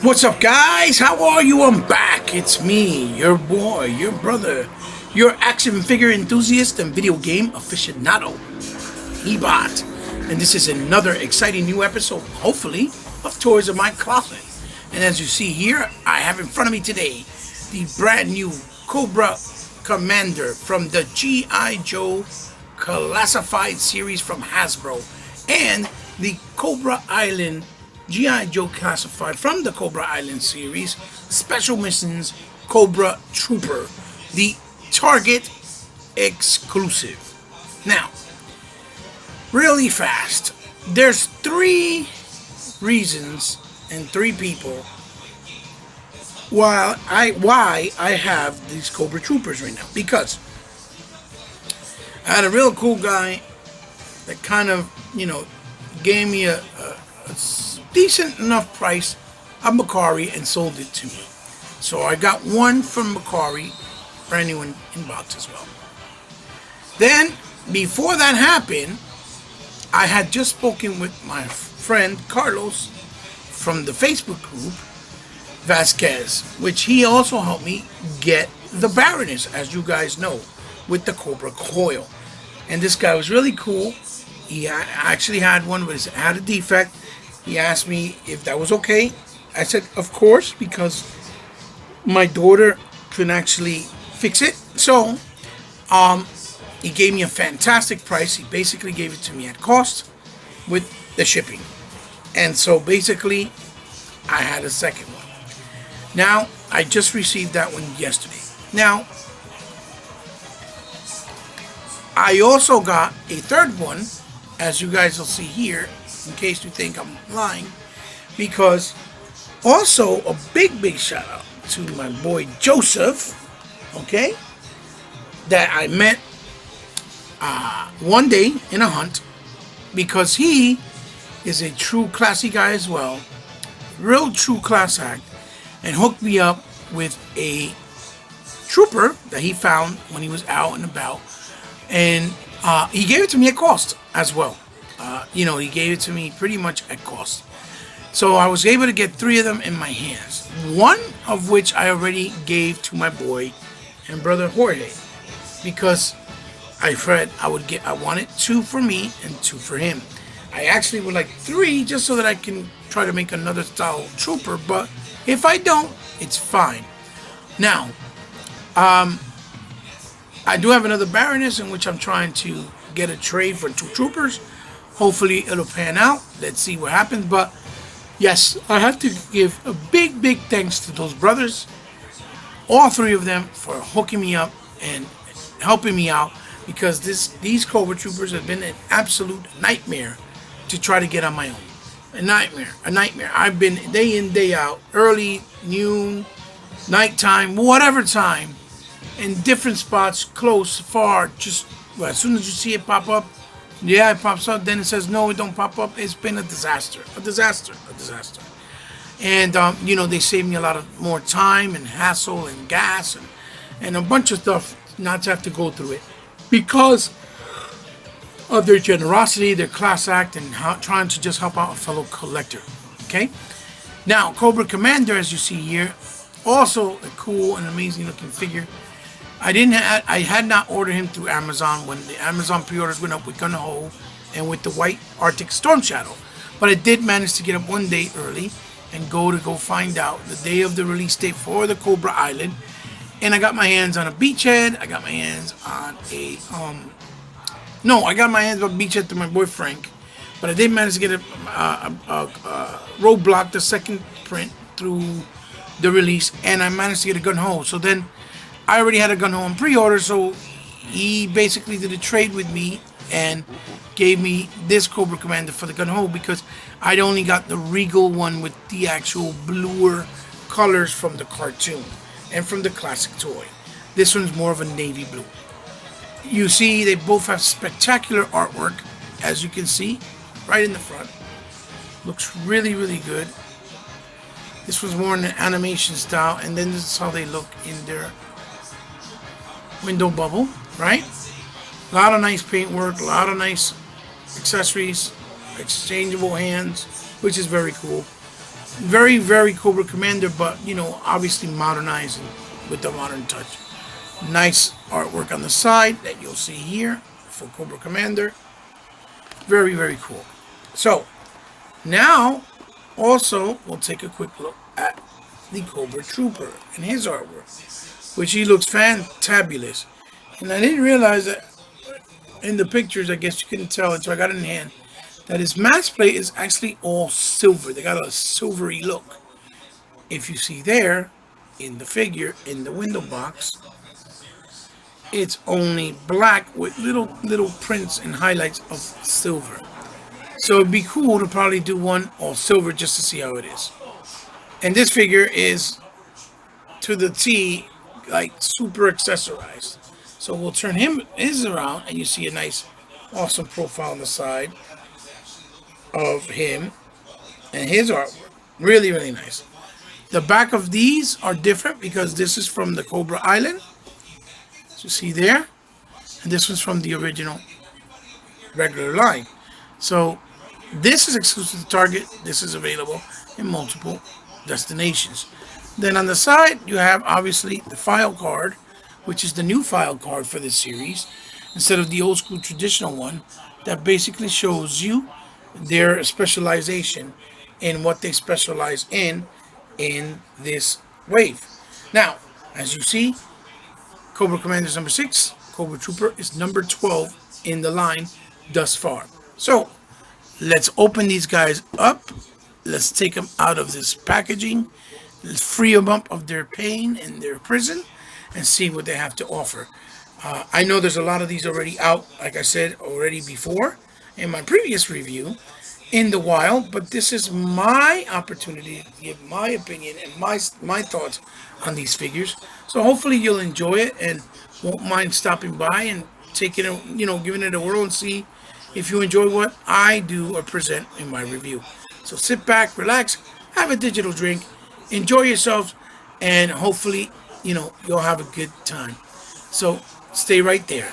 What's up, guys? How are you? I'm back. It's me, your boy, your brother, your action figure enthusiast and video game aficionado, Ebot. And this is another exciting new episode, hopefully, of Toys of My Closet. And as you see here, I have in front of me today the brand new Cobra Commander from the GIJoe Classified series from Hasbro, and the Cobra Island GIJoe Classified from the Cobra Island series Special Missions Cobra Trooper, the Target exclusive. Now, really fast, there's three reasons and three people why I have these Cobra Troopers right now. Because I had a real cool guy that kind of, gave me a decent enough price of Macari and sold it to me. So I got one from Macari for anyone in box as well. Then, before that happened, I had just spoken with my friend Carlos from the Facebook group Vasquez, which he also helped me get the Baroness, as you guys know, with the Cobra coil. And this guy was really cool. He actually had one, but it had a defect. He asked me if that was okay. I said, of course, because my daughter couldn't actually fix it. So, he gave me a fantastic price. He basically gave it to me at cost with the shipping. And so, basically, I had a second one. Now, I just received that one yesterday. Now, I also got a third one, as you guys will see here, in case you think I'm lying, because also a big shout out to my boy Joseph, okay, that I met one day in a hunt, because he is a true classy guy as well, real true class act, and hooked me up with a trooper that he found when he was out and about, and he gave it to me at cost as well. He gave it to me pretty much at cost. So I was able to get three of them in my hands. One of which I already gave to my boy and brother Jorge, because I wanted two for me and two for him. I actually would like three just so that I can try to make another style trooper, but if I don't, it's fine. Now, I do have another Baroness in which I'm trying to get a trade for two troopers. Hopefully it'll pan out. Let's see what happens. But yes, I have to give a big thanks to those brothers, all three of them, for hooking me up and helping me out, because these Cobra Troopers have been an absolute nightmare to try to get on my own. A nightmare. I've been day in, day out, early, noon, nighttime, whatever time, in different spots, close, far, just as soon as you see it pop up, yeah, it pops up, then it says no, it don't pop up. It's been a disaster. And they saved me a lot of more time and hassle and gas and a bunch of stuff not to have to go through it, because of their generosity, their class act, and trying to just help out a fellow collector. Okay, now Cobra Commander, as you see here, also a cool and amazing looking figure. I had not ordered him through Amazon when the Amazon pre-orders went up with Gun-Ho and with the white Arctic Storm Shadow, but I did manage to get up one day early and go find out the day of the release date for the Cobra Island, and I got my hands on a Beachhead. I got my hands on a I got my hands on a Beachhead through my boy Frank, but I did manage to get a Roadblock, the second print, through the release, and I managed to get a Gun-Ho. So then I already had a Gun-Ho on pre-order, so he basically did a trade with me and gave me this Cobra Commander for the Gun-Ho, because I'd only got the Regal one with the actual bluer colors from the cartoon and from the classic toy. This one's more of a navy blue. You see, they both have spectacular artwork, as you can see, right in the front. Looks really good. This was more in an animation style, and then this is how they look in their window bubble, right? A lot of nice paintwork, a lot of nice accessories, exchangeable hands, which is very cool. Very, very Cobra Commander, but you know, obviously modernizing with the modern touch. Nice artwork on the side that you'll see here for Cobra Commander. Very, very cool. So now, also, we'll take a quick look at the Cobra Trooper and his artwork, which he looks fantabulous. And I didn't realize that in the pictures, I guess you couldn't tell until I got it in hand, that his mask plate is actually all silver. They got a silvery look. If you see there, in the figure, in the window box, it's only black with little prints and highlights of silver. So it'd be cool to probably do one all silver just to see how it is. And this figure is to the T, like super accessorized. So we'll turn his around and you see a nice, awesome profile on the side of him and his artwork. Really, really nice. The back of these are different because this is from the Cobra Island. So you see there. And this was from the original regular line. So this is exclusive to Target. This is available in multiple destinations. Then on the side, you have obviously the file card, which is the new file card for this series, instead of the old school traditional one that basically shows you their specialization in what they specialize in this wave. Now, as you see, Cobra Commander is number 6, Cobra Trooper is number 12 in the line thus far. So, let's open these guys up. Let's take them out of this packaging. Let's free them up of their pain and their prison and see what they have to offer. I know there's a lot of these already out, like I said already before in my previous review, in the wild, but this is my opportunity to give my opinion and my thoughts on these figures. So hopefully you'll enjoy it and won't mind stopping by and taking it, giving it a whirl and see if you enjoy what I do or present in my review. So sit back, relax, have a digital drink, enjoy yourselves, and hopefully, you'll have a good time. So stay right there.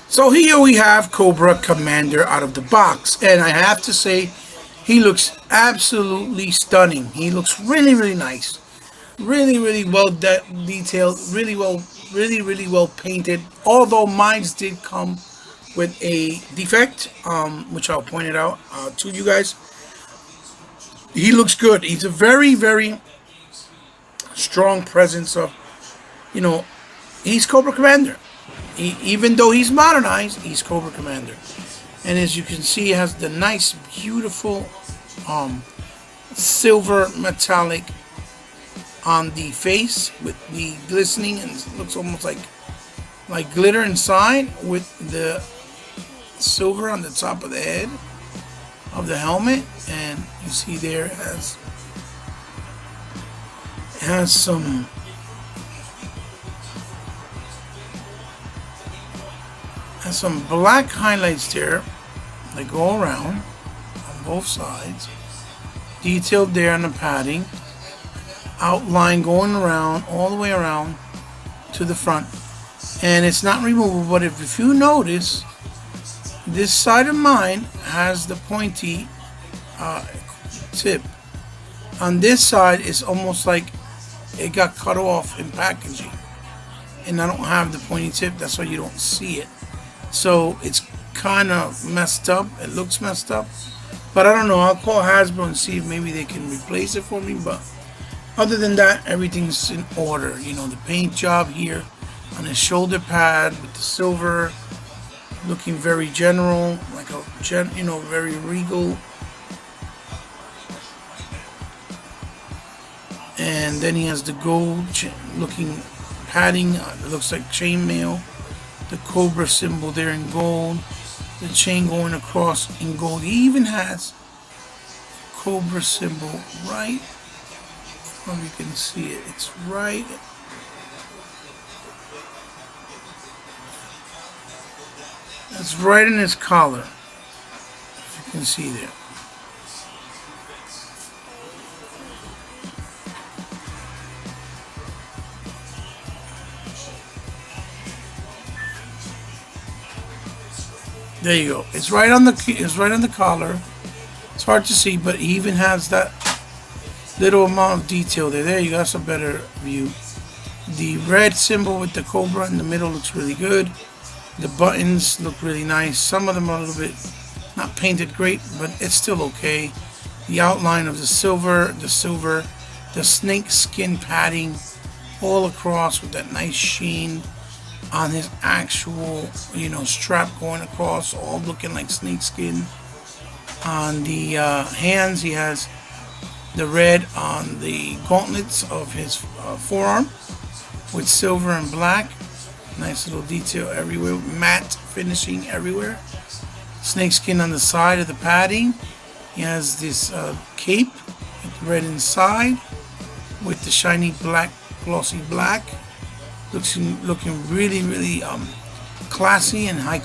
So here we have Cobra Commander out of the box, and I have to say, he looks absolutely stunning. He looks really, really nice, really, really well detailed, really well painted. Although mine did come with a defect, which I'll point it out to you guys. He looks good. He's a very, very strong presence of, he's Cobra Commander. Even though he's modernized, he's Cobra Commander. And as you can see, he has the nice, beautiful silver metallic on the face with the glistening, and it looks almost like glitter inside with the silver on the top of the head of the helmet. And you see there it has some black highlights there that go around on both sides, detailed there on the padding, outline going around all the way around to the front, and it's not removable. But if you notice, this side of mine has the pointy tip. On this side, it's almost like it got cut off in packaging, and I don't have the pointy tip. That's why you don't see it. So it's kind of messed up. It looks messed up, but I don't know. I'll call Hasbro and see if maybe they can replace it for me. But other than that, everything's in order. The paint job here on his shoulder pad with the silver, looking very general, like a very regal. And then he has the gold looking padding. It looks like chainmail. The Cobra symbol there in gold. The chain going across in gold. He even has Cobra symbol right. I don't know if you can see it. It's right. It's right in his collar. As you can see there. There you go. It's right on the collar. It's hard to see, but he even has that little amount of detail there. There you go, that's a better view. The red symbol with the cobra in the middle looks really good. The buttons look really nice. Some of them are a little bit not painted great, but it's still okay. The outline of the silver, the snake skin padding all across with that nice sheen on his actual, you know, strap going across, all looking like snake skin. On the hands, he has the red on the gauntlets of his forearm with silver and black. Nice little detail everywhere, matte finishing everywhere. Snakeskin on the side of the padding. He has this cape with red inside with the shiny black, glossy black. Looking really classy and high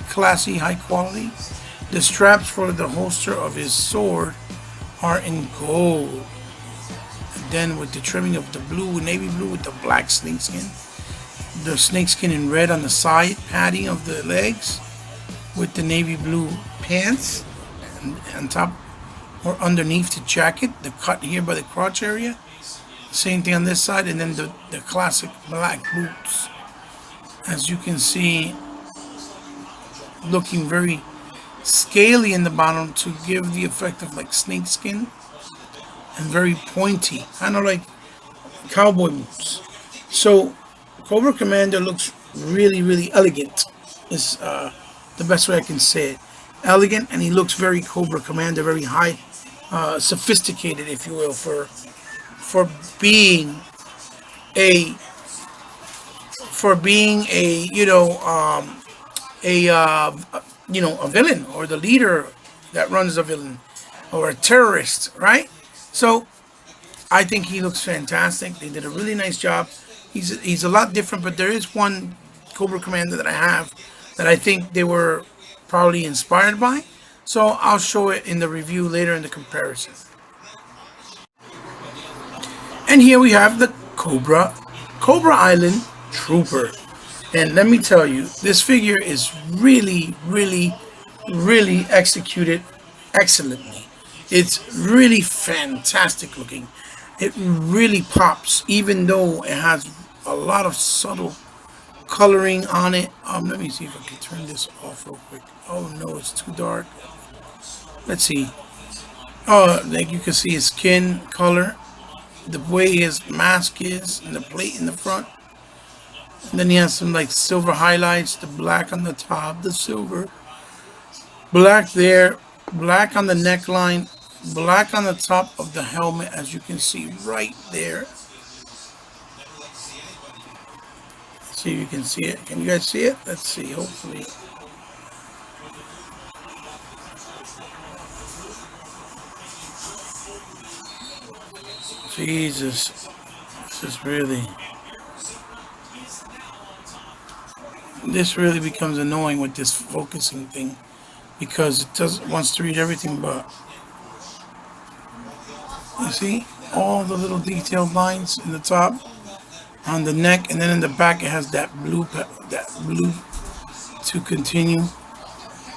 classy, high quality. The straps for the holster of his sword are in gold. And then with the trimming of the blue, navy blue with the black snakeskin. The snakeskin in red on the side padding of the legs with the navy blue pants and on top or underneath the jacket, the cut here by the crotch area. Same thing on this side, and then the classic black boots, as you can see, looking very scaly in the bottom to give the effect of like snakeskin, and very pointy, kind of like cowboy boots. So Cobra Commander looks really elegant, is the best way I can say it. Elegant, and he looks very Cobra Commander, very high, sophisticated, if you will, for being a a villain, or the leader that runs a villain, or a terrorist, right? So I think he looks fantastic. They did a really nice job. He's a lot different, but there is one Cobra Commander that I have that I think they were probably inspired by. So I'll show it in the review later in the comparison. And here we have the Cobra Island Trooper. And let me tell you, this figure is really executed excellently. It's really fantastic looking. It really pops, even though it has a lot of subtle coloring on it. Let me see if I can turn this off real quick. Oh no, it's too dark. Let's see. Oh, like you can see his skin color, the way his mask is, and the plate in the front. And then he has some like silver highlights, the black on the top, the silver, black there, black on the neckline, black on the top of the helmet, as you can see right there. See if you can see it. Can you guys see it? Let's see, hopefully. Jesus, this really becomes annoying with this focusing thing, because it wants to read everything, but you see all the little detailed lines in the top, on the neck, and then in the back it has that blue to continue.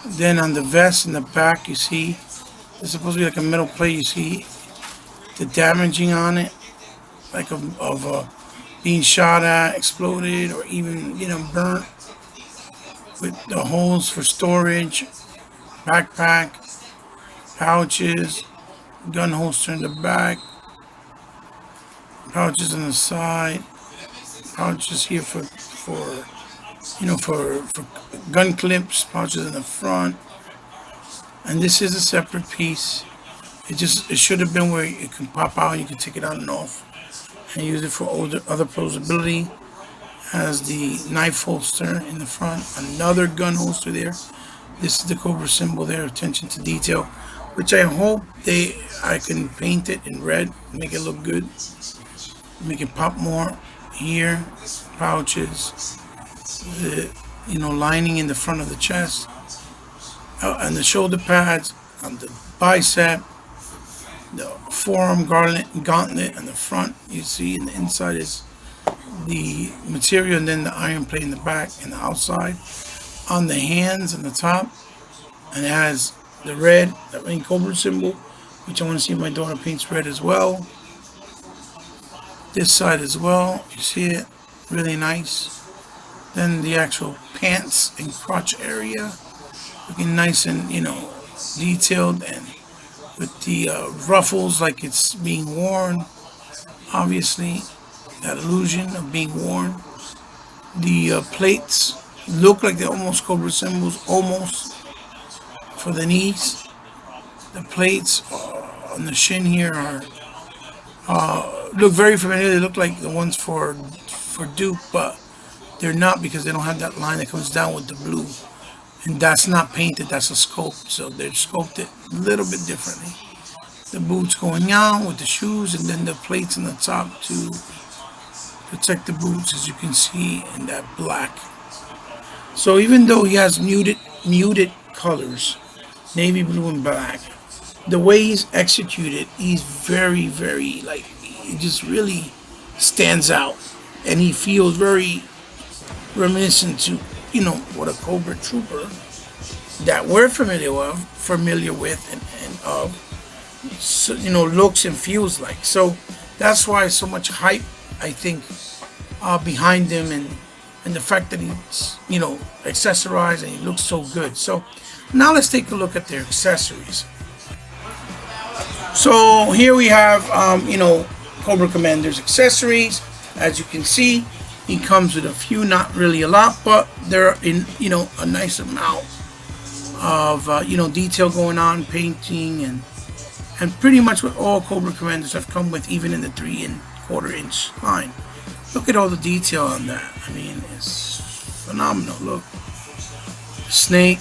Then on the vest in the back, you see it's supposed to be like a metal plate. You see the damaging on it, like of being shot at, exploded, or even burnt, with the holes for storage, backpack, pouches, gun holster in the back, pouches on the side, pouches here for gun clips, pouches in the front. And this is a separate piece. It should have been where it can pop out, you can take it out and off and use it for other posability. Has the knife holster in the front, another gun holster there. This is the Cobra symbol there, attention to detail, which I hope I can paint it in red, make it look good, make it pop more. Here, pouches, the lining in the front of the chest, and the shoulder pads on the bicep, the forearm gauntlet on the front. You see, and the inside is the material, and then the iron plate in the back and the outside. On the hands and the top, and it has the red, the main Cobra symbol, which I want to see if my daughter paints red as well. This side as well, you see it, really nice. Then the actual pants and crotch area, looking nice and, you know, detailed, and with the ruffles like it's being worn, obviously that illusion of being worn. The plates look like they're almost Cobra symbols, almost, for the knees. The plates on the shin here are look very familiar. They look like the ones for Duke, but they're not, because they don't have that line that comes down with the blue, and that's not painted, that's a sculpt, so they're sculpted a little bit differently. The boots going on with the shoes, and then the plates on the top to protect the boots, as you can see in that black. So even though he has muted colors, navy blue and black, the way he's executed, he's very, very, like, it just really stands out, and he feels very reminiscent to, you know, what a Cobra Trooper that we're familiar with and of, so, you know, looks and feels like. So that's why so much hype, I think, behind him, and the fact that he's, you know, accessorized and he looks so good. So now let's take a look at their accessories. So here we have, you know, Cobra Commander's accessories. As you can see, he comes with a few, not really a lot, but they're in, you know, a nice amount of, you know, detail going on, painting, and pretty much what all Cobra Commanders have come with, even in the 3 1/4 inch line. Look at all the detail on that. I mean, it's phenomenal. Look, snake,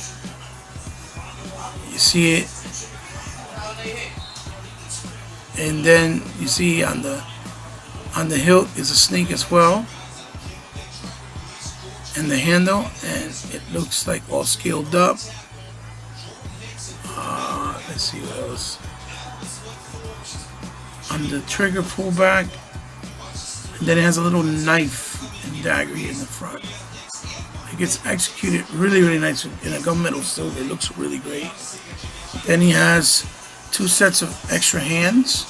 you see it. And then you see on the hilt is a snake as well, and the handle, and it looks like all scaled up. Let's see what else. On the trigger pullback, and then it has a little knife and dagger in the front. It gets executed really, really nice in a gunmetal silver. It looks really great. Then he has 2 sets of extra hands,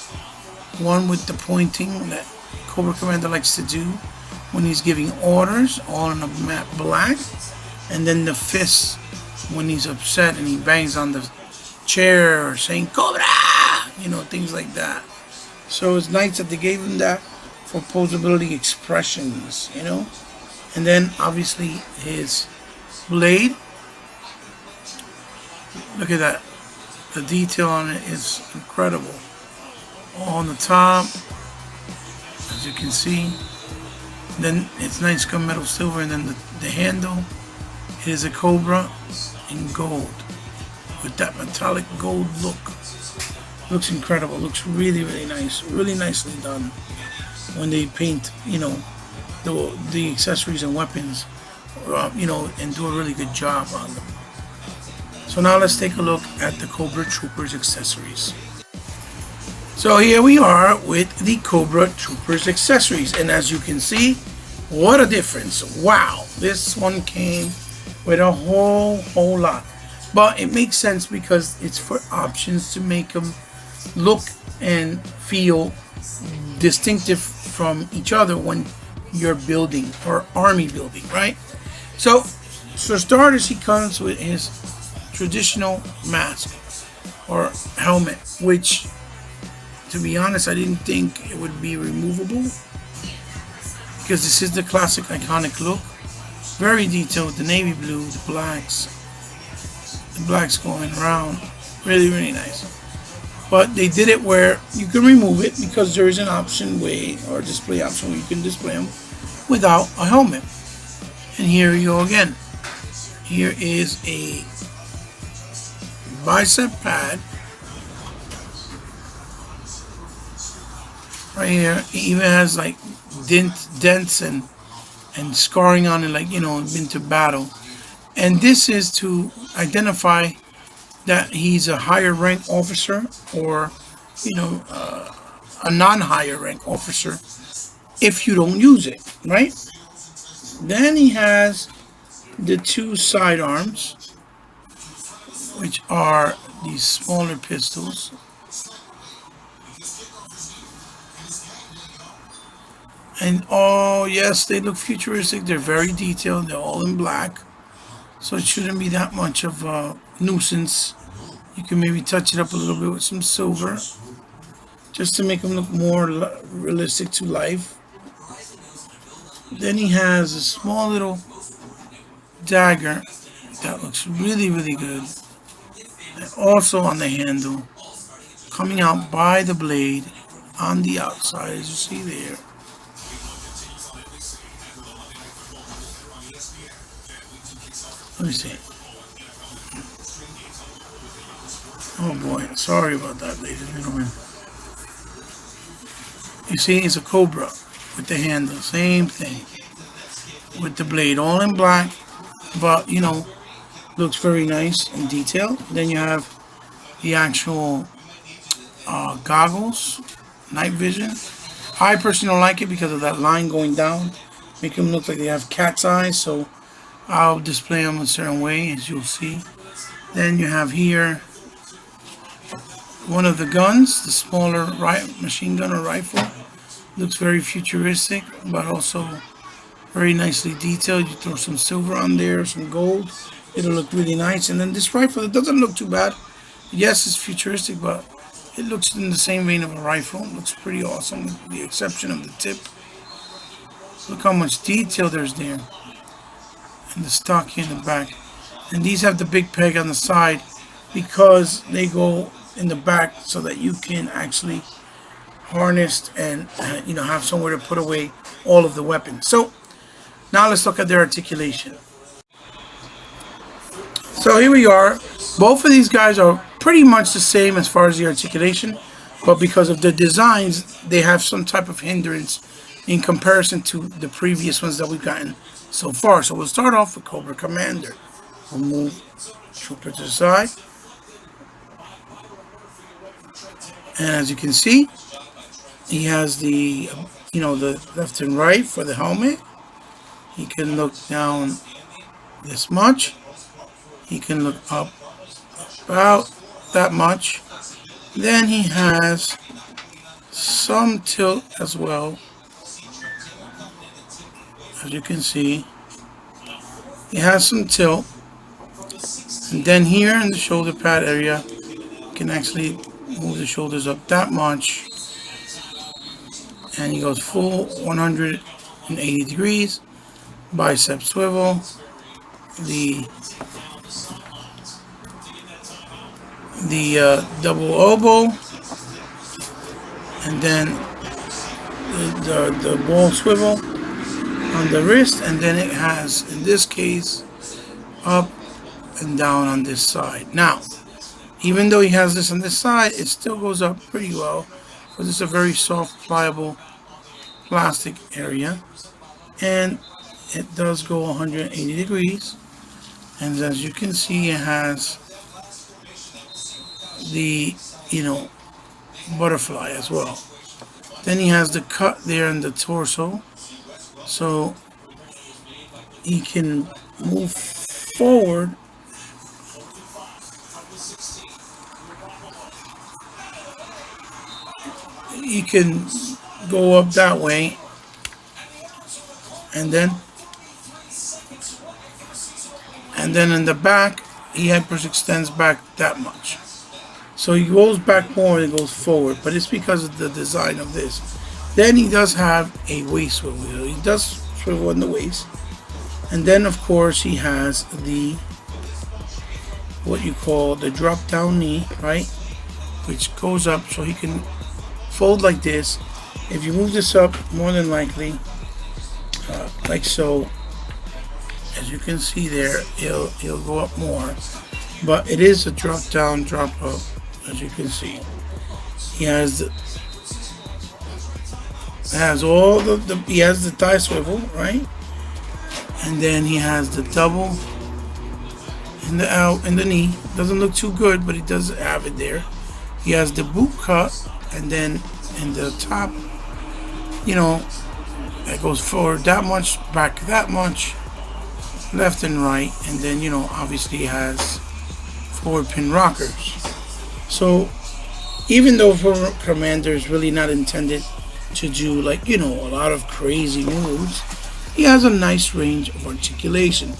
one with the pointing that Cobra Commander likes to do when he's giving orders, all in a matte black, and then the fist when he's upset and he bangs on the chair or saying Cobra, you know, things like that. So it's nice that they gave him that for posability expressions, you know. And then obviously his blade, look at that. The detail on it is incredible. All on the top, as you can see. Then it's nice gunmetal silver, and then the handle is a Cobra in gold with that metallic gold look. Looks incredible. Looks really, really nice. Really nicely done when they paint, you know, the accessories and weapons, you know, and do a really good job on them. So now let's take a look at the Cobra Troopers accessories. So here we are with the Cobra Troopers accessories, and as you can see, what a difference. Wow, this one came with a whole lot, but it makes sense because it's for options to make them look and feel distinctive from each other when you're building or army building, right? So for starters, he comes with his traditional mask or helmet, which, to be honest, I didn't think it would be removable, because this is the classic iconic look. Very detailed with the navy blue, the blacks going around. Really, really nice. But they did it where you can remove it, because there is an option way, or display option, where you can display them without a helmet. And here you go again. Here is a bicep pad right here. It even has like dents and scarring on it, like, you know, been to battle. And this is to identify that he's a higher rank officer, or, you know, a non-higher rank officer if you don't use it, right? Then he has the 2 sidearms, which are these smaller pistols. And oh yes, they look futuristic. They're very detailed. They're all in black, so it shouldn't be that much of a nuisance. You can maybe touch it up a little bit with some silver, just to make them look more realistic to life. Then he has a small little dagger that looks really, really good. And also on the handle, coming out by the blade on the outside, as you see there. Let me see. Oh boy, sorry about that, ladies and gentlemen. You see, it's a Cobra with the handle, same thing. With the blade, all in black, but you know, looks very nice and detailed. Then you have the actual goggles, night vision. I personally don't like it because of that line going down, make them look like they have cat's eyes, so I'll display them a certain way, as you'll see. Then you have here one of the guns, the smaller machine gun or rifle. Looks very futuristic, but also very nicely detailed. You throw some silver on there, some gold, it'll look really nice. And then this rifle, it doesn't look too bad. Yes, it's futuristic, but it looks in the same vein of a rifle. It looks pretty awesome, with the exception of the tip. Look how much detail there's there. And the stock here in the back. And these have the big peg on the side because they go in the back so that you can actually harness and you know, have somewhere to put away all of the weapons. So now let's look at their articulation. So here we are. Both of these guys are pretty much the same as far as the articulation, but because of the designs, they have some type of hindrance in comparison to the previous ones that we've gotten so far. So we'll start off with Cobra Commander. We'll move Trooper to the side. And as you can see, he has the, you know, the left and right for the helmet. He can look down this much. He can look up about that much. Then he has some tilt as well. As you can see, he has some tilt. And then here in the shoulder pad area, you can actually move the shoulders up that much. And he goes full 180 degrees. Bicep swivel. The double elbow. And then the ball swivel on the wrist, and then it has, in this case, up and down on this side. Now, even though he has this on this side, it still goes up pretty well because it's a very soft, pliable plastic area, and it does go 180 degrees. And as you can see, it has the, you know, butterfly as well. Then he has the cut there in the torso, so he can move forward he can go up that way, and then in the back he hyper extends back that much. So he goes back more and goes forward, but it's because of the design of this. Then he does have a waist swivel. He does swivel in the waist. And then of course he has the, what you call the drop down knee, right? Which goes up so he can fold like this. If you move this up, more than likely, like so, as you can see there, he'll go up more. But it is a drop down, drop up. As you can see, he has all the he has the thigh swivel, right? And then he has the double in the knee. Doesn't look too good, but he does have it there. He has the boot cut, and then in the top, you know, it goes forward that much, back that much, left and right, and then, you know, obviously he has forward pin rockers. So even though Cobra Commander is really not intended to do, like, you know, a lot of crazy moves, he has a nice range of articulation,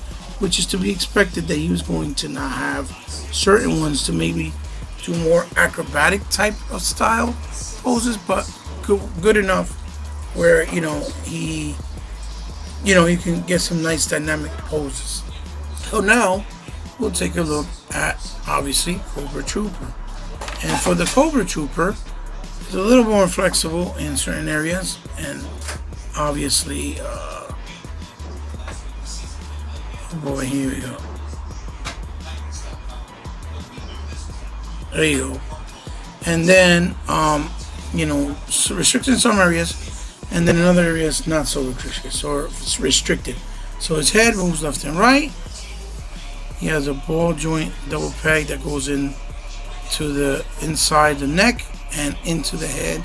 which is to be expected that he was going to not have certain ones to maybe do more acrobatic type of style poses, but good enough where, you know, he can get some nice dynamic poses. So now we'll take a look at, obviously, Cobra Trooper. And for the Cobra Trooper, it's a little more flexible in certain areas, and obviously, oh boy, here we go. There you go. And then, you know, restricted in some areas, and then in other areas not so restricted, or it's restricted. So his head moves left and right. He has a ball joint double peg that goes in to the inside the neck and into the head.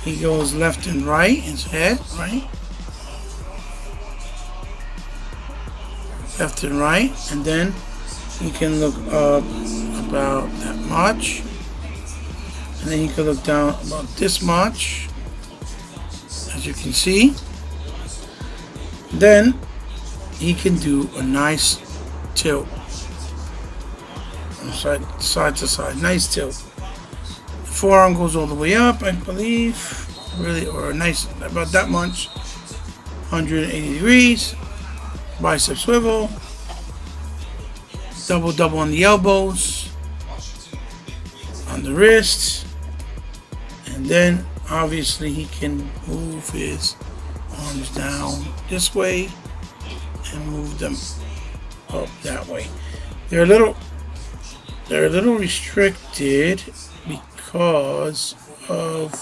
He goes left and right, his head, right? Left and right, and then you can look up about that much, and then you can look down about this much, as you can see. Then he can do a nice tilt, side to side, nice tilt. The forearm goes all the way up, I believe, really, or a nice, about that much, 180 degrees. Bicep swivel, double on the elbows, on the wrists, and then obviously he can move his arms down this way and move them up that way. They're a little restricted because of,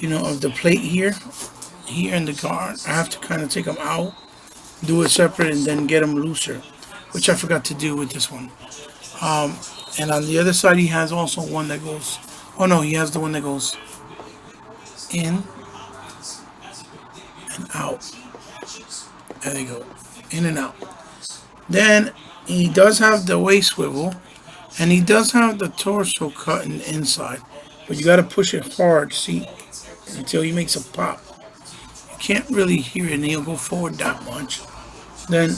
you know, of the plate here in the guard. I have to kind of take them out, do it separate, and then get them looser, which I forgot to do with this one. And on the other side, he has also one that goes, oh no, he has the one that goes in and out. There you go, in and out. Then he does have the waist swivel, and he does have the torso cut in the inside, but you got to push it hard, see, until he makes a pop. You can't really hear it, and he'll go forward that much. Then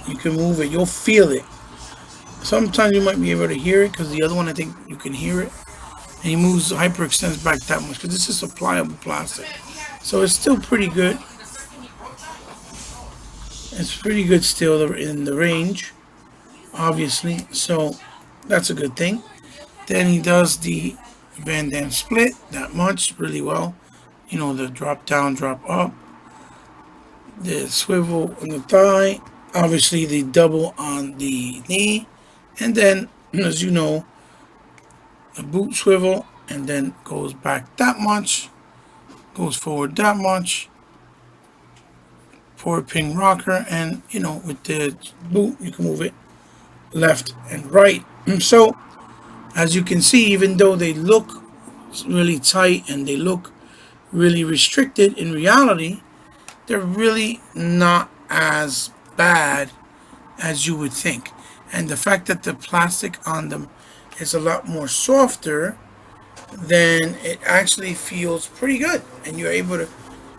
you can move it, you'll feel it. Sometimes you might be able to hear it, because the other one, I think you can hear it. And he moves, hyperextends back that much, because this is a pliable plastic. So it's still pretty good. It's pretty good still in the range, obviously. So that's a good thing. Then he does the Van Damme split that much really well. You know, the drop down, drop up. The swivel on the thigh, obviously the double on the knee, and then, as you know, the boot swivel, and then goes back that much, goes forward that much, forward pin rocker, and, you know, with the boot you can move it left and right. So as you can see, even though they look really tight and they look really restricted, in reality they're really not as bad as you would think. And the fact that the plastic on them is a lot more softer, then it actually feels pretty good, and you're able to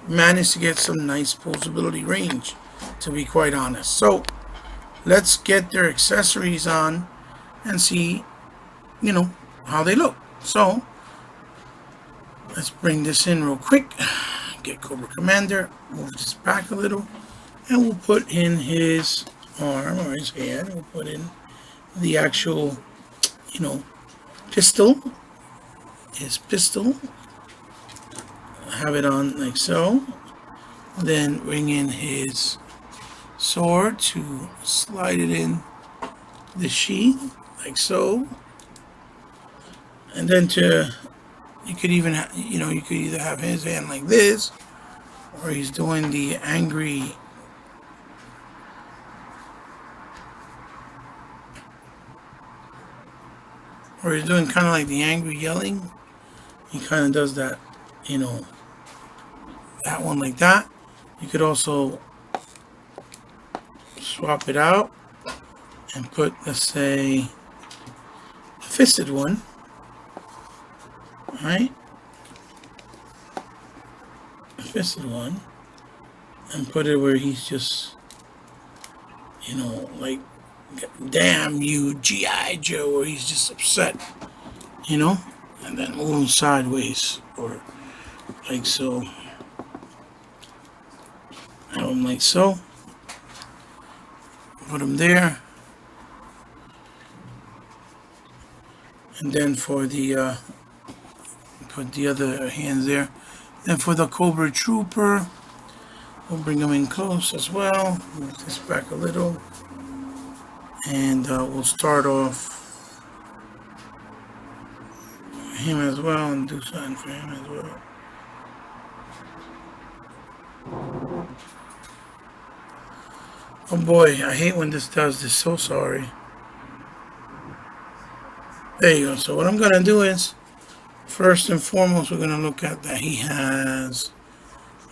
manage to get some nice posability range, to be quite honest. So let's get their accessories on and see, you know, how they look. So let's bring this in real quick. Get Cobra Commander, move this back a little, and we'll put in his arm or his hand. We'll put in the actual, you know, pistol. His pistol. Have it on like so. Then bring in his sword to slide it in the sheath like so. And then you could even, you could either have his hand like this, or he's doing the angry, or he's doing kind of like the angry yelling. He kind of does that, you know, that one like that. You could also swap it out and put, let's say, a fisted one. Alright? A fisted one. And put it where he's just, you know, like, damn you, G.I. Joe, or he's just upset, you know? And then move him sideways, or like so. Have him like so. Put him there. And then for the, put the other hands there. Then for the Cobra Trooper, we'll bring him in close as well. Move this back a little. And we'll start off him as well and do something for him as well. Oh boy, I hate when this does this, so sorry. There you go. So what I'm going to do is, first and foremost, we're going to look at that he has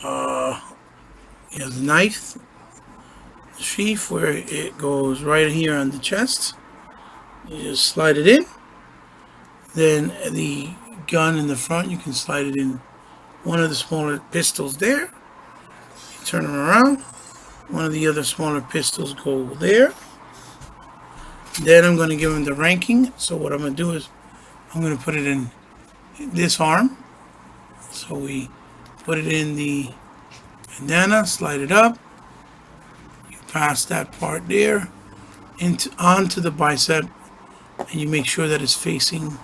a knife sheath where it goes right here on the chest. You just slide it in. Then the gun in the front, you can slide it in one of the smaller pistols there. You turn them around. One of the other smaller pistols go there. Then I'm going to give him the ranking. So what I'm going to do is I'm going to put it in this arm. So we put it in the bandana, slide it up. You pass that part there onto the bicep, and you make sure that it's facing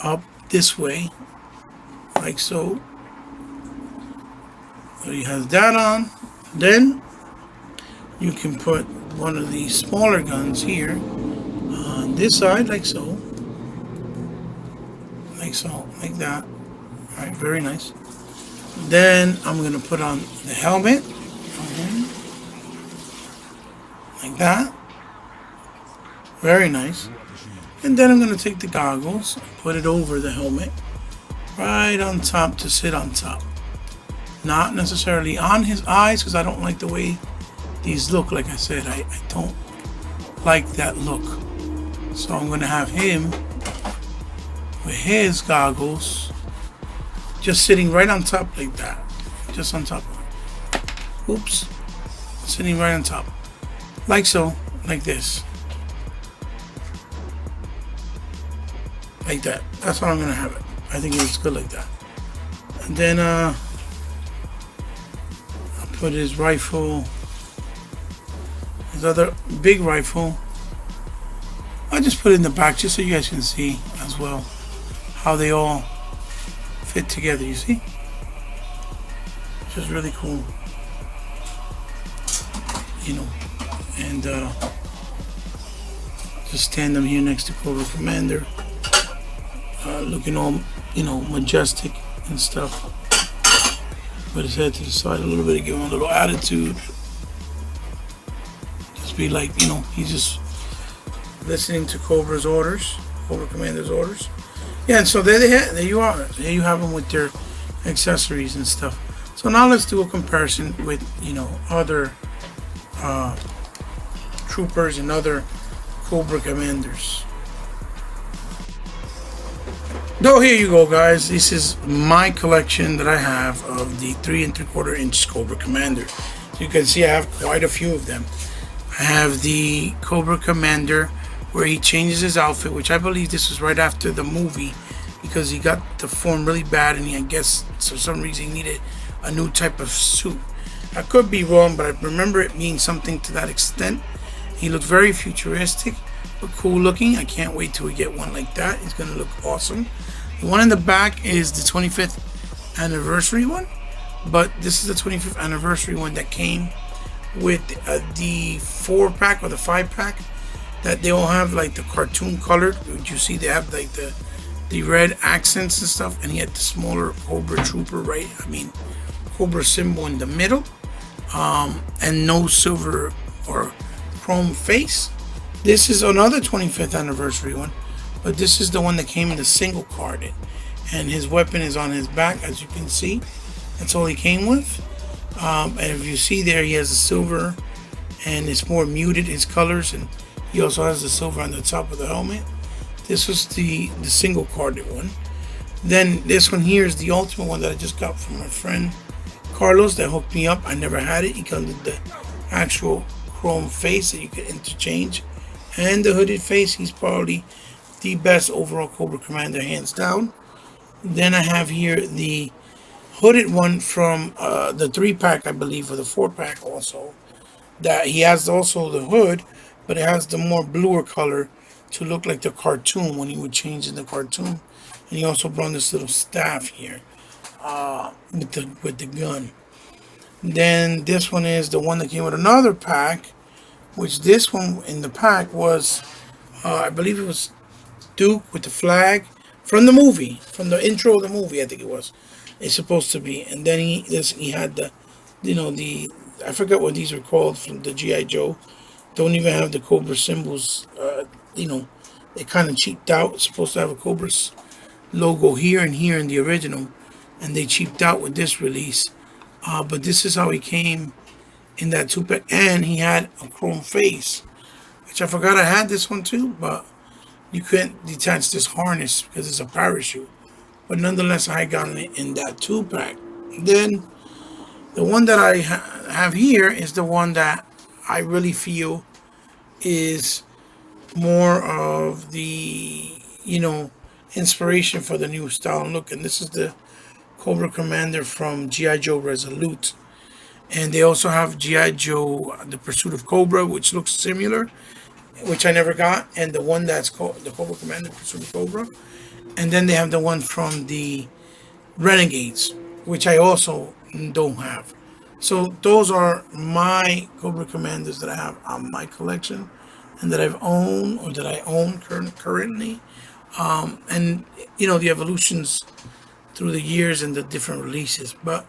up this way, like so. So he has that on. Then you can put one of the smaller guns here on this side, like so, like that. All right, very nice. Then I'm going to put on the helmet, like that. Very nice. And then I'm going to take the goggles and put it over the helmet, right on top to sit on top. Not necessarily on his eyes, because I don't like the way these look. Like I said, I don't like that look. So I'm going to have him with his goggles just sitting right on top like that. Just on top of it. Oops. Sitting right on top. Like so. Like this. Like that. That's how I'm going to have it. I think it's good like that. And then I'll put his rifle, his other big rifle. I just put it in the back just so you guys can see as well how they all fit together, you see? Which is really cool. You know, and just stand them here next to Cobra Commander. Looking all, you know, majestic and stuff. Put his head to the side a little bit to give him a little attitude. Just be like, you know, he's just listening to Cobra's orders, Cobra Commander's orders. Yeah, and so there you are. There you have them with their accessories and stuff. So now let's do a comparison with, you know, other troopers and other Cobra Commanders. So here you go, guys. This is my collection that I have of the 3 3/4 inch Cobra Commander. So you can see I have quite a few of them. I have the Cobra Commander where he changes his outfit, which I believe this was right after the movie because he got the form really bad and I guess for some reason he needed a new type of suit. I could be wrong, but I remember it being something to that extent. He looked very futuristic, but cool looking. I can't wait till we get one like that. It's going to look awesome. The one in the back is the 25th anniversary one, but this is the 25th anniversary one that came with the 4-pack or the 5-pack that they all have like the cartoon colored. You see they have like the red accents and stuff, and he had the smaller Cobra Trooper, right? I mean, Cobra symbol in the middle, and no silver or chrome face. This is another 25th anniversary one, but this is the one that came in the single card, and his weapon is on his back, as you can see. That's all he came with. And if you see there, he has a silver, and it's more muted, his colors, and He also has the silver on the top of the helmet. This was the single carded one. Then this one here is the ultimate one that I just got from my friend Carlos that hooked me up. I never had it. He comes with the actual chrome face that you can interchange and the hooded face. He's probably the best overall Cobra Commander, hands down. Then I have here the hooded one from the 3-pack, I believe, or the 4-pack also. That he has also the hood, but it has the more bluer color to look like the cartoon when he would change in the cartoon. And he also brought this little staff here with the gun. Then this one is the one that came with another pack, which this one in the pack was, I believe it was Duke with the flag from the movie, from the intro of the movie, I think it was. It's supposed to be. And then he had the, I forgot what these were called from the GI Joe. Don't even have the Cobra symbols. They kind of cheaped out. It's supposed to have a Cobra's logo here and here in the original, and they cheaped out with this release. But this is how he came in that 2-pack, and he had a chrome face, which I forgot I had this one too, but you couldn't detach this harness because it's a parachute. But nonetheless, I got it in that 2-pack. Then the one that I have here is the one that I really feel is more of the, inspiration for the new style and look. And this is the Cobra Commander from GIJoe Resolute. And they also have GIJoe The Pursuit of Cobra, which looks similar, which I never got. And the one that's called the Cobra Commander Pursuit of Cobra. And then they have the one from the Renegades, which I also don't have. So those are my Cobra Commanders that I have on my collection and that I've owned or that I own currently. And, the evolutions through the years and the different releases. But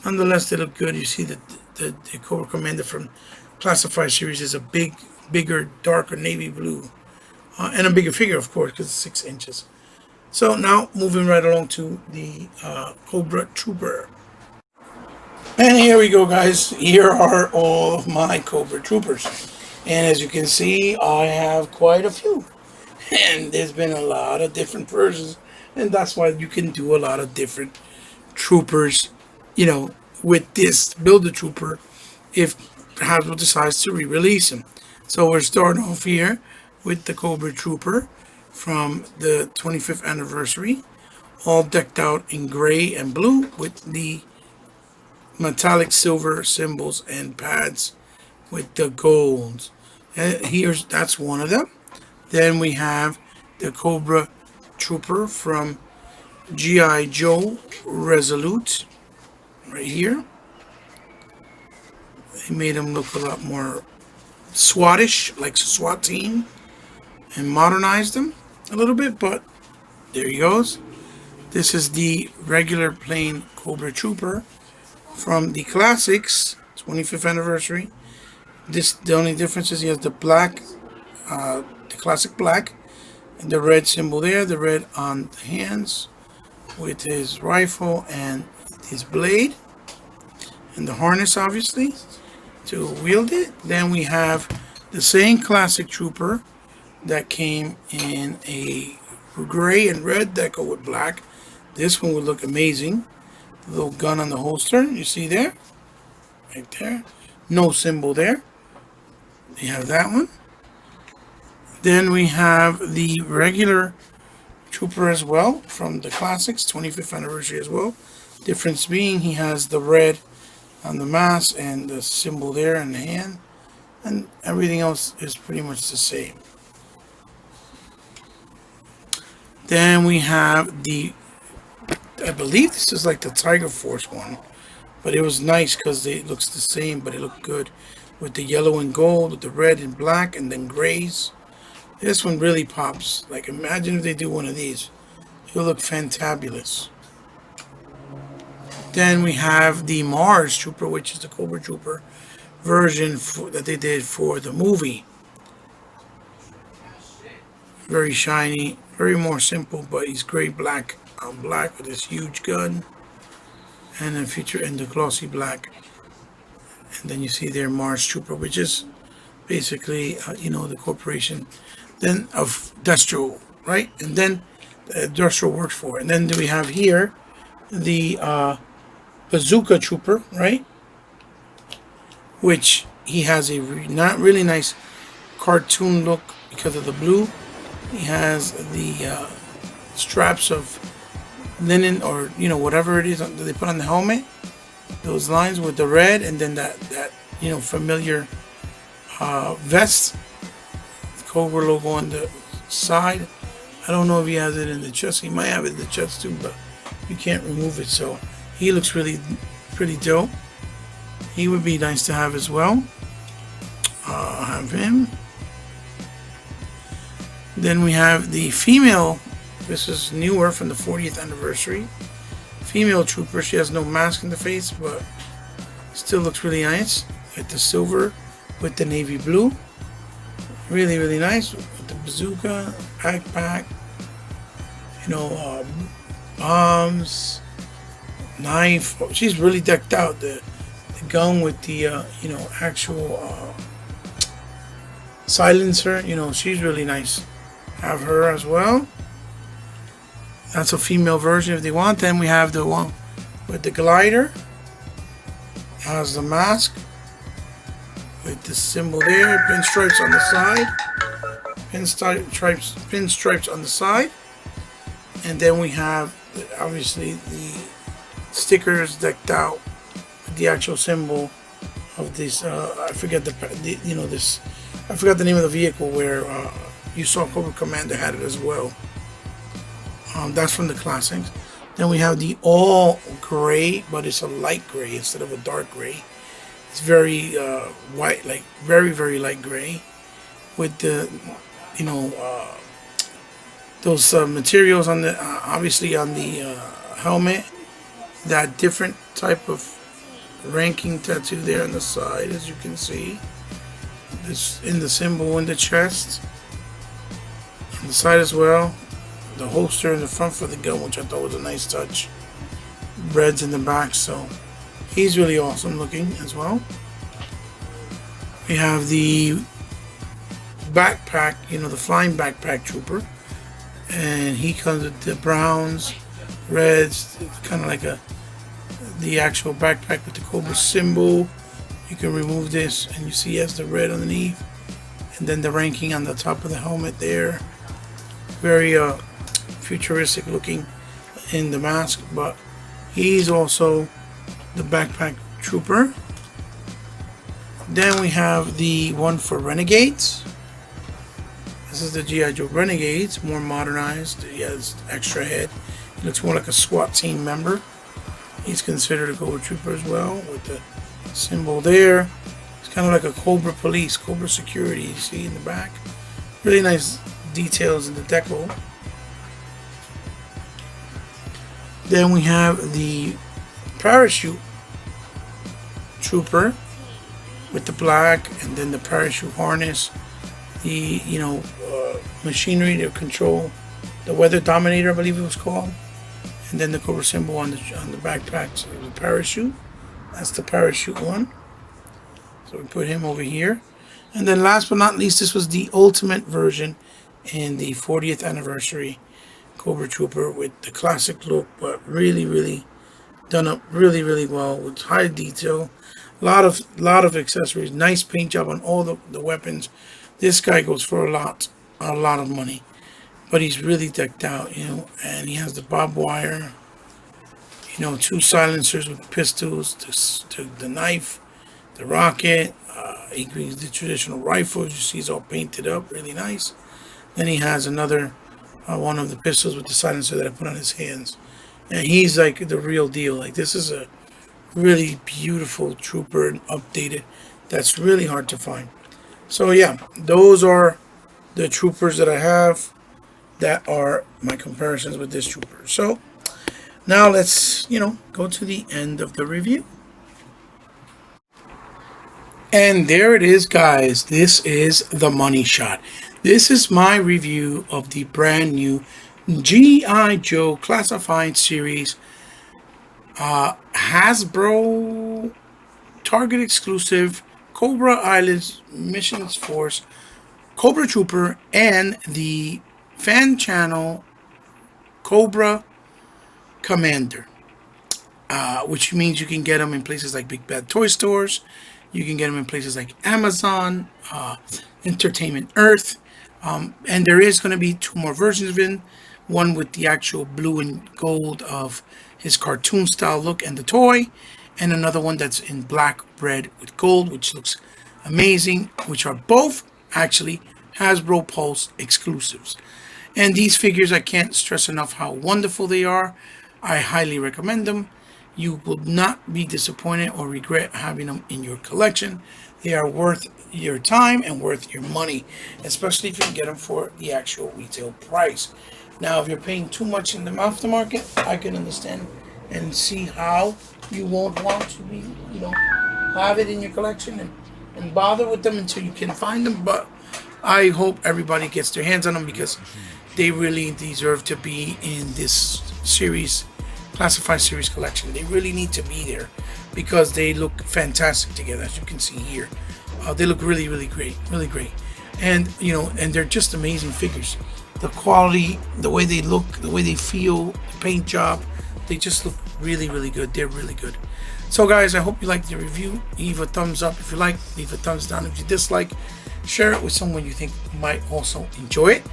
nonetheless, they look good. You see that the Cobra Commander from Classified series is a bigger, darker navy blue. And a bigger figure, of course, because it's 6 inches. So now, moving right along to the Cobra Trooper. And here we go, guys. Here are all of my Cobra Troopers. And as you can see, I have quite a few. And there's been a lot of different versions. And that's why you can do a lot of different troopers, with this Build-A-Trooper if Hasbro decides to re-release them. So we're starting off here with the Cobra Trooper from the 25th anniversary, all decked out in gray and blue with the metallic silver symbols and pads with the gold. And that's one of them. Then we have the Cobra Trooper from GIJoe Resolute right here. They made him look a lot more SWAT-ish, like SWAT team, and modernized him a little bit, but there he goes. This is the regular plain Cobra Trooper from the Classics 25th anniversary. The only difference is he has the black, the classic black, and the red symbol there, the red on the hands with his rifle and his blade, and the harness obviously to wield it. Then we have the same classic trooper that came in a gray and red that go with black. This one would look amazing. The little gun on the holster, you see there? Right there. No symbol there. You have that one. Then we have the regular trooper as well from the Classics, 25th anniversary as well. Difference being he has the red on the mask and the symbol there in the hand. And everything else is pretty much the same. Then we have I believe this is like the Tiger Force one. But it was nice because it looks the same, but it looked good. With the yellow and gold, with the red and black, and then grays. This one really pops. Like, imagine if they do one of these. It'll look fantabulous. Then we have the Mars Trooper, which is the Cobra Trooper version that they did for the movie. Very shiny, very more simple, but he's gray black on black with this huge gun. And then feature in the glossy black. And then you see there Mars Trooper, which is basically, you know, the corporation, then of Destro, right? And then Destro works for it. And then do we have here the Bazooka Trooper, right? Which he has a not really nice cartoon look because of the blue. He has the straps of linen, or you know, whatever it is that they put on the helmet. Those lines with the red, and then that you know, familiar vest. The Cobra logo on the side. I don't know if he has it in the chest. He might have it in the chest too, but you can't remove it. So he looks really pretty dope. He would be nice to have as well. Have him. Then we have the female. This is newer from the 40th anniversary. Female trooper. She has no mask in the face, but still looks really nice. With the silver, with the navy blue. Really nice. With the bazooka, backpack. You know, bombs, knife. She's really decked out. The gun with the you know, actual silencer. You know, she's really nice. Have her as well. That's a female version if they want. Then we have the one with the glider. Has the mask with the symbol there. Pinstripes on the side. Pinstripes on the side. And then we have obviously the stickers decked out with the actual symbol of this. I forget the you know, this. I forgot the name of the vehicle where you saw Cobra Commander had it as well. That's from the classics. Then we have the all gray, but it's a light gray instead of a dark gray. It's very white, like very light gray, with the, you know, those materials on the obviously on the helmet. That different type of ranking tattoo there on the side, as you can see. This in the symbol in the chest, on the side as well. The holster in the front for the gun, which I thought was a nice touch. Reds in the back, so he's really awesome looking as well. We have the backpack, you know, the flying backpack trooper, and he comes with the browns, reds, kind of like the actual backpack with the Cobra symbol. You can remove this, and you see he has the red underneath, and then the ranking on the top of the helmet there. Very futuristic looking in the mask, but he's also the backpack trooper. Then we have the one for Renegades. This is the GIJoe Renegades, more modernized. He has extra head. He looks more like a SWAT team member. He's considered a Cobra Trooper as well, with the symbol there. It's kind of like a Cobra Police, Cobra Security, you see in the back. Really nice details in the decal. Then we have the parachute trooper with the black, and then the parachute harness, the, you know, machinery to control the weather dominator, I believe it was called, and then the Cobra symbol on the backpack. So the parachute, that's the parachute one. So we put him over here, and then last but not least, this was the ultimate version in the 40th anniversary Cobra Trooper with the classic look, but really done up really well with high detail. A lot of accessories, nice paint job on all the weapons. This guy goes for a lot of money, but he's really decked out, you know. And he has the barbed wire, you know, 2 silencers with pistols, to the knife, the rocket. He brings the traditional rifles. You see, he's all painted up, really nice. Then he has another one of the pistols with the silencer that I put on his hands, and he's like the real deal. Like, this is a really beautiful trooper and updated. That's really hard to find. So yeah, those are the troopers that I have. That are my comparisons with this trooper. So now let's, you know, go to the end of the review. And there it is, guys. This is the money shot. This is my review of the brand new GIJoe Classified series. Hasbro Target exclusive Cobra Islands Missions Force, Cobra Trooper, and the fan channel Cobra Commander. Which means you can get them in places like Big Bad Toy Stores. You can get them in places like Amazon, Entertainment Earth. And there is going to be 2 more versions of it. One with the actual blue and gold of his cartoon style look and the toy. And another one that's in black, red with gold, which looks amazing. Which are both actually Hasbro Pulse exclusives. And these figures, I can't stress enough how wonderful they are. I highly recommend them. You will not be disappointed or regret having them in your collection. They are worth your time and worth your money, especially if you can get them for the actual retail price. Now, if you're paying too much in the aftermarket, I can understand and see how you won't want to be, have it in your collection and bother with them until you can find them. But I hope everybody gets their hands on them because they really deserve to be in this series. Classified series collection. They really need to be there because they look fantastic together, as you can see here. They look really, really great, and and they're just amazing figures. The quality, the way they look, the way they feel, the paint job, they just look really, really good. They're really good. So, guys, I hope you liked the review. Leave a thumbs up if you like. Leave a thumbs down if you dislike. Share it with someone you think might also enjoy it.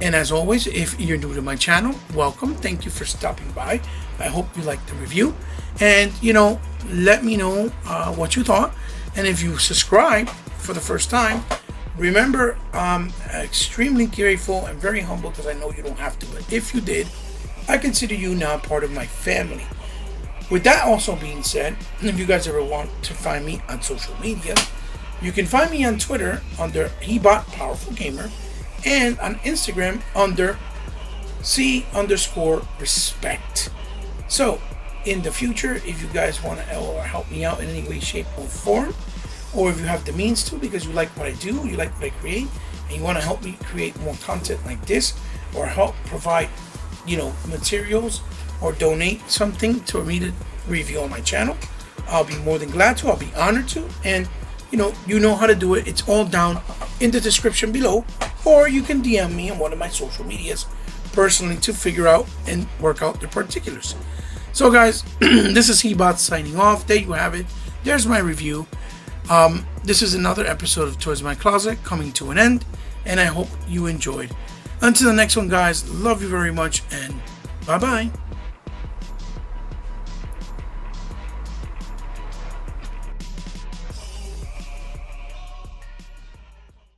And as always, if you're new to my channel, welcome. Thank you for stopping by. I hope you liked the review. And, let me know what you thought. And if you subscribe for the first time, remember, I'm extremely grateful and very humble because I know you don't have to. But if you did, I consider you now part of my family. With that also being said, if you guys ever want to find me on social media, you can find me on Twitter under HeBotPowerfulGamer. And on Instagram under C_respect. So, in the future, if you guys want to help me out in any way, shape, or form, or if you have the means to because you like what I do, you like what I create, and you want to help me create more content like this, or help provide, materials, or donate something to me to review on my channel, I'll be more than glad to. I'll be honored to. And, you know how to do it. It's all down in the description below. Or you can DM me on one of my social medias personally to figure out and work out the particulars. So, guys, this is HeBot signing off. There you have it. There's my review. This is another episode of Toys in My Closet coming to an end. And I hope you enjoyed. Until the next one, guys, love you very much. And bye-bye.